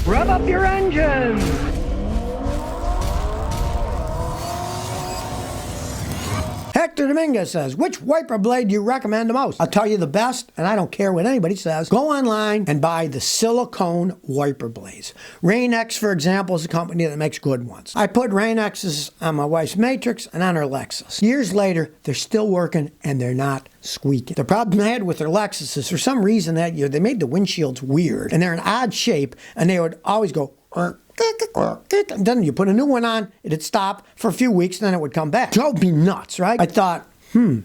Rev up your engines! Hector Dominguez says, which wiper blade do you recommend the most? I'll tell you the best, and I don't care what anybody says. Go online and buy the Silicone wiper blades. Rain-X, for example, is a company that makes good ones. I put Rain-X's on my wife's Matrix and on her Lexus. Years later, they're still working and they're not squeaking. The problem I had with their Lexus is for some reason that year, they made the windshields weird, and they're an odd shape, and they would always go, and then you put a new one on, it'd stop for a few weeks, and then it would come back. Drove me nuts, right? I thought,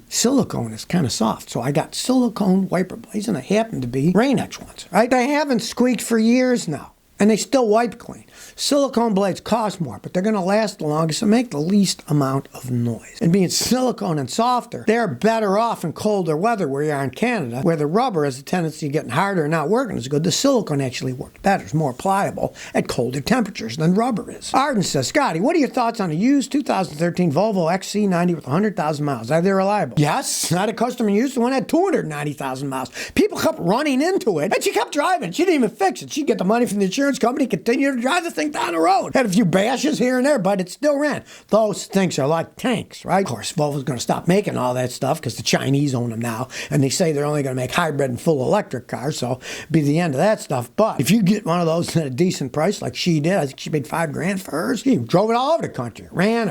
silicone is kind of soft. So I got silicone wiper blades, and they happen to be Rain-X ones, right? They haven't squeaked for years now, and they still wipe clean. Silicone blades cost more, but they're going to last the longest and make the least amount of noise. And being silicone and softer, they're better off in colder weather where you are in Canada, where the rubber has a tendency of getting harder and not working as good. The silicone actually works better. It's more pliable at colder temperatures than rubber is. Arden says, Scotty, what are your thoughts on a used 2013 Volvo XC90 with 100,000 miles? Are they reliable? Yes, I had a customer use the one had 290,000 miles. People kept running into it, and she kept driving. She didn't even fix it. She'd get the money from the insurance company, continue to drive the thing down the road. Had a few bashes here and there, but it still ran. Those things are like tanks, right? Of course, Volvo's going to stop making all that stuff because the Chinese own them now, and they say they're only going to make hybrid and full electric cars, so be the end of that stuff. But if you get one of those at a decent price like she did, I think she paid $5,000 for hers. She drove it all over the country. It ran.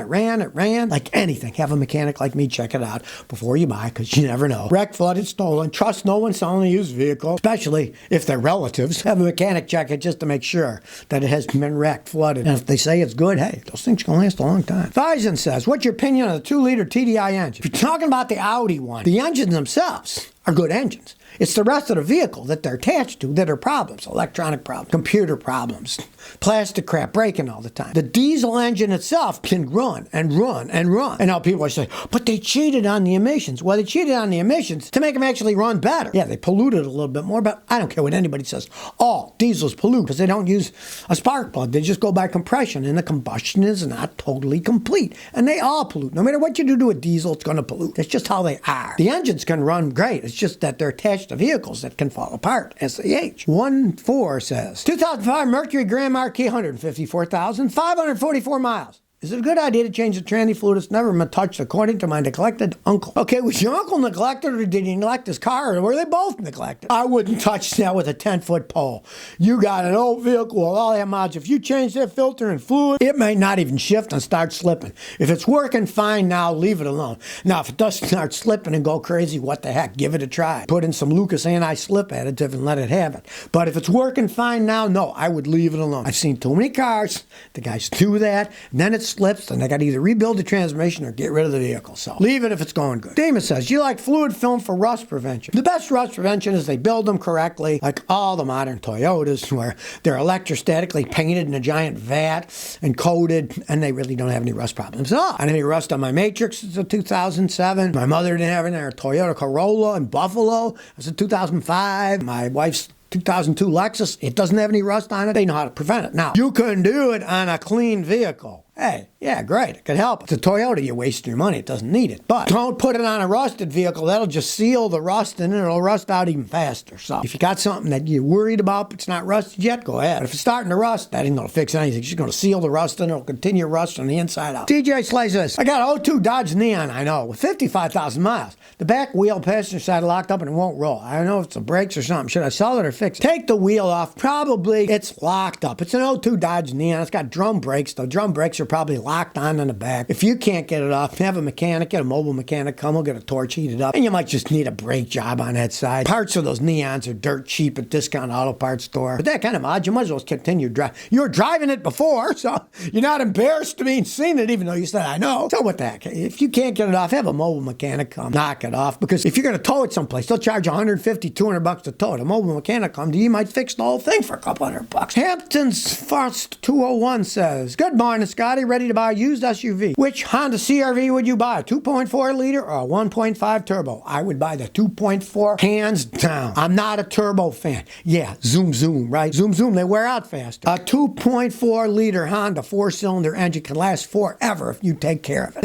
Like anything. Have a mechanic like me check it out before you buy, because you never know. Wrecked, flooded, stolen. Trust no one selling a used vehicle, especially if they're relatives. Have a mechanic check it just to make sure that it has been wrecked, flooded. And if they say it's good, hey, those things can last a long time. Thison says, what's your opinion on the 2-liter TDI engine? If you're talking about the Audi one, the engines themselves are good engines. It's the rest of the vehicle that they're attached to that are problems. Electronic problems, computer problems, plastic crap breaking all the time. The diesel engine itself can run and run and run. And now people are saying, but they cheated on the emissions. Well, they cheated on the emissions to make them actually run better. Yeah, they polluted a little bit more, but I don't care what anybody says. All diesels pollute because they don't use a spark plug. They just go by compression, and the combustion is not totally complete. And they all pollute. No matter what you do to a diesel, it's going to pollute. That's just how they are. The engines can run great. It's just that they're attached to vehicles that can fall apart as they age. 1-4 says, 2005 Mercury Grand Marquis, 154,544 miles. Is it a good idea to change the tranny fluid? It's never been touched, according to my neglected uncle. Okay, was your uncle neglected, or did he neglect his car, or were they both neglected? I wouldn't touch that with a 10-foot pole. You got an old vehicle with all that miles. If you change that filter and fluid, it may not even shift and start slipping. If it's working fine now, leave it alone. Now, if it does start slipping and go crazy, what the heck? Give it a try. Put in some Lucas anti-slip additive and let it have it. But if it's working fine now, no, I would leave it alone. I've seen too many cars. The guys do that, and then it slips, and they got to either rebuild the transmission or get rid of the vehicle. So leave it if it's going good. Damon says, you like fluid film for rust prevention? The best rust prevention is they build them correctly, like all the modern Toyotas, where they're electrostatically painted in a giant vat and coated, and they really don't have any rust problems at all. I didn't have any rust on my Matrix. It's a 2007. My mother didn't have any. Her Toyota Corolla in Buffalo. It's a 2005. My wife's 2002 Lexus, it doesn't have any rust on it. They know how to prevent it. Now, you can do it on a clean vehicle. Hey, yeah, great. It could help. It's a Toyota. You're wasting your money. It doesn't need it. But don't put it on a rusted vehicle. That'll just seal the rust, and it'll rust out even faster. So if you got something that you're worried about, but it's not rusted yet, go ahead. But if it's starting to rust, that ain't going to fix anything. It's just going to seal the rust, and it'll continue rust from the inside out. TJ Slay says, I got an 02 Dodge Neon, I know, with 55,000 miles. The back wheel passenger side locked up and it won't roll. I don't know if it's the brakes or something. Should I sell it or fix it? Take the wheel off. Probably it's locked up. It's an 02 Dodge Neon. It's got drum brakes. The drum brakes are probably locked on in the back. If you can't get it off, have a mechanic, get a mobile mechanic come. We'll get a torch heated up. And you might just need a brake job on that side. Parts of those Neons are dirt cheap at discount auto parts store. But that kind of mod, you might as well continue driving. You were driving it before, so you're not embarrassed to be seen it, even though you said, I know. So what the heck? If you can't get it off, have a mobile mechanic come knock it off. Because if you're going to tow it someplace, they'll charge $150, $200 to tow it. A mobile mechanic come, you might fix the whole thing for a couple $100. Hampton's First 201 says, good morning, Scotty. Ready to buy a used SUV. Which Honda CR-V would you buy? 2.4 liter or a 1.5 turbo? I would buy the 2.4 hands down. I'm not a turbo fan. Yeah, zoom, right? Zoom, they wear out faster. A 2.4 liter Honda 4-cylinder engine can last forever if you take care of it.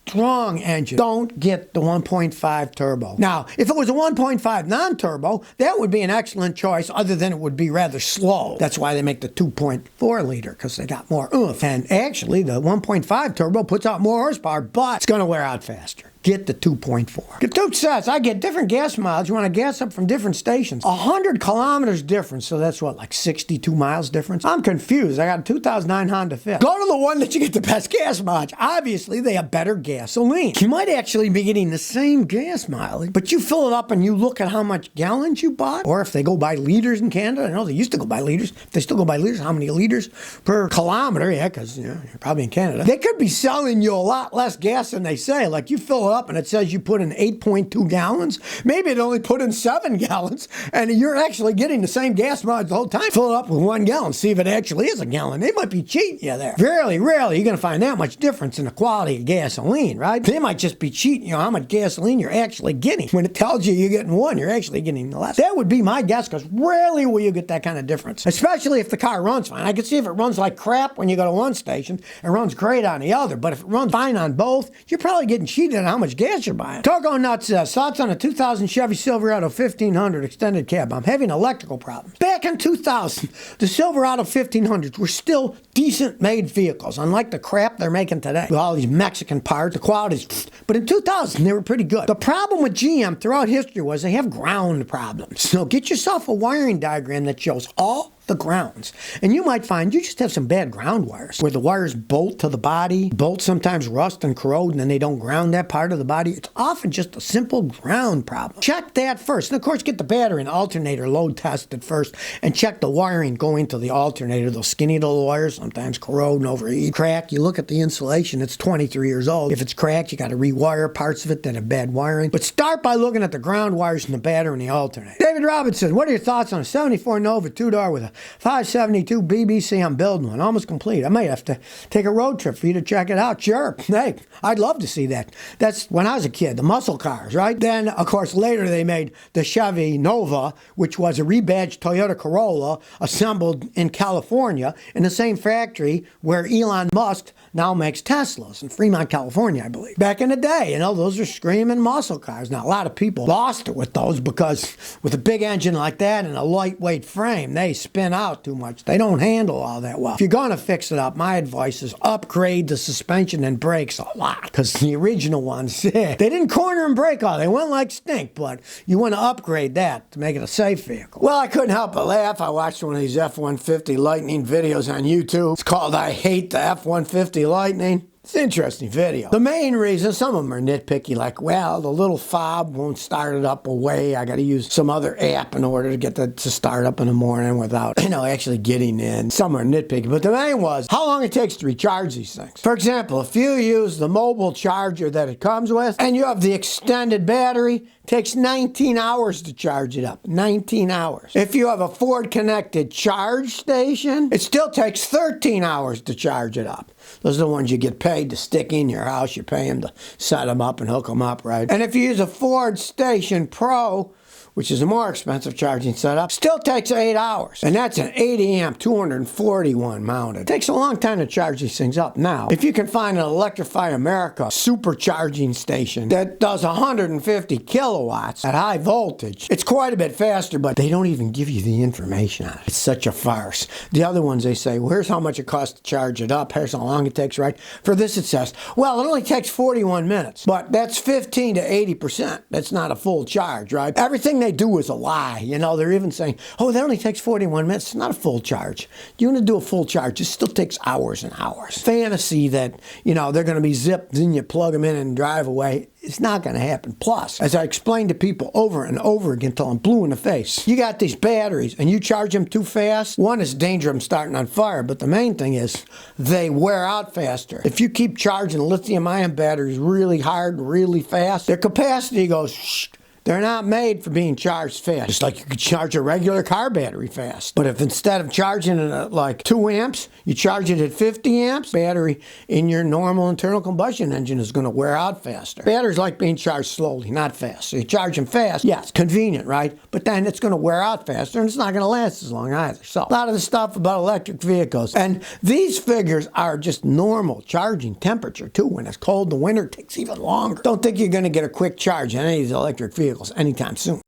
strong engine. Don't get the 1.5 turbo. Now, if it was a 1.5 non-turbo, that would be an excellent choice, other than it would be rather slow. That's why they make the 2.4 liter, because they got more oomph. And actually, the 1.5 turbo puts out more horsepower, but it's going to wear out faster. Get the 2.4. Gatoot says, I get different gas mileage. You want to gas up from different stations. 100 kilometers difference, so that's what, like 62 miles difference? I'm confused. I got a 2009 Honda Fit. Go to the one that you get the best gas mileage. Obviously, they have better gasoline. You might actually be getting the same gas mileage, but you fill it up and you look at how much gallons you bought, or if they go by liters in Canada. I know they used to go by liters. If they still go by liters, how many liters per kilometer? Yeah, because you're probably in Canada. They could be selling you a lot less gas than they say. Like, you fill it up and it says you put in 8.2 gallons. Maybe it only put in 7 gallons, and you're actually getting the same gas mileage the whole time. Fill it up with 1 gallon, see if it actually is a gallon. They might be cheating you there. Rarely you're going to find that much difference in the quality of gasoline, right? They might just be cheating you how much gasoline you're actually getting. When it tells you you're getting 1, you're actually getting less. That would be my guess, because rarely will you get that kind of difference, especially if the car runs fine. I can see if it runs like crap when you go to one station, it runs great on the other, but if it runs fine on both, you're probably getting cheated on how much gas you're buying. Turbo Nuts says, thoughts on a 2000 Chevy Silverado 1500 extended cab. I'm having electrical problems. Back in 2000, the Silverado 1500s were still decent made vehicles, unlike the crap they're making today with all these Mexican parts. The quality's, but in 2000 they were pretty good. The problem with GM throughout history was they have ground problems. So get yourself a wiring diagram that shows all the grounds, and you might find you just have some bad ground wires where the wires bolt to the body. Bolts sometimes rust and corrode, and then they don't ground that part of the body. It's often just a simple ground problem. Check that first, and of course get the battery and alternator load tested first, and check the wiring going to the alternator. Those skinny little wires sometimes corrode and overheat, crack. You look at the insulation, it's 23 years old. If it's cracked, you got to rewire parts of it that have bad wiring. But start by looking at the ground wires in the battery and the alternator. David Robinson, what are your thoughts on a 74 Nova 2-door with a 572 BBC? I'm building one, almost complete. I might have to take a road trip for you to check it out. Sure. Hey, I'd love to see that. That's when I was a kid, the muscle cars, right? Then, of course, later they made the Chevy Nova, which was a rebadged Toyota Corolla assembled in California in the same factory where Elon Musk now makes Teslas in Fremont, California, I believe. Back in the day, those are screaming muscle cars. Now, a lot of people lost it with those because with a big engine like that and a lightweight frame, they spin out too much. They don't handle all that well. If you're going to fix it up, my advice is upgrade the suspension and brakes a lot, because the original ones, they didn't corner and brake all. They went like stink, but you want to upgrade that to make it a safe vehicle. Well, I couldn't help but laugh. I watched one of these F-150 Lightning videos on YouTube. It's called I Hate the F-150 Lightning. It's an interesting video. The main reason, some of them are nitpicky, like, well, the little fob won't start it up away. I got to use some other app in order to get that to start up in the morning without, actually getting in. Some are nitpicky, but the main was how long it takes to recharge these things. For example, if you use the mobile charger that it comes with and you have the extended battery, it takes 19 hours to charge it up. 19 hours. If you have a Ford connected charge station, it still takes 13 hours to charge it up. Those are the ones you get paid to stick in your house. You pay them to set them up and hook them up, right? And if you use a Ford Station Pro, which is a more expensive charging setup, still takes 8 hours. And that's an 80 amp 241 mounted. It takes a long time to charge these things up. Now, if you can find an Electrify America supercharging station that does 150 kilowatts at high voltage, it's quite a bit faster, but they don't even give you the information on it. It's such a farce. The other ones, they say, well, here's how much it costs to charge it up. Here's how long it takes, right? For this, it says, well, it only takes 41 minutes, but that's 15 to 80%. That's not a full charge, right? Everything they do is a lie. They're even saying, oh, that only takes 41 minutes. It's not a full charge. You want to do a full charge, it still takes hours and hours. Fantasy that, they're going to be zipped, then you plug them in and drive away. It's not going to happen. Plus, as I explained to people over and over again until I'm blue in the face, you got these batteries and you charge them too fast. One, is danger of them starting on fire, but the main thing is they wear out faster. If you keep charging lithium-ion batteries really hard, really fast, their capacity goes They're not made for being charged fast. Just like you could charge a regular car battery fast. But if instead of charging it at like 2 amps, you charge it at 50 amps, battery in your normal internal combustion engine is going to wear out faster. Batteries like being charged slowly, not fast. So you charge them fast, yeah, it's convenient, right? But then it's going to wear out faster and it's not going to last as long either. So a lot of the stuff about electric vehicles. And these figures are just normal charging temperature too. When it's cold in the winter, it takes even longer. Don't think you're going to get a quick charge on any of these electric vehicles anytime soon.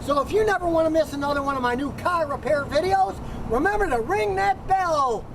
So if you never want to miss another one of my new car repair videos, remember to ring that bell.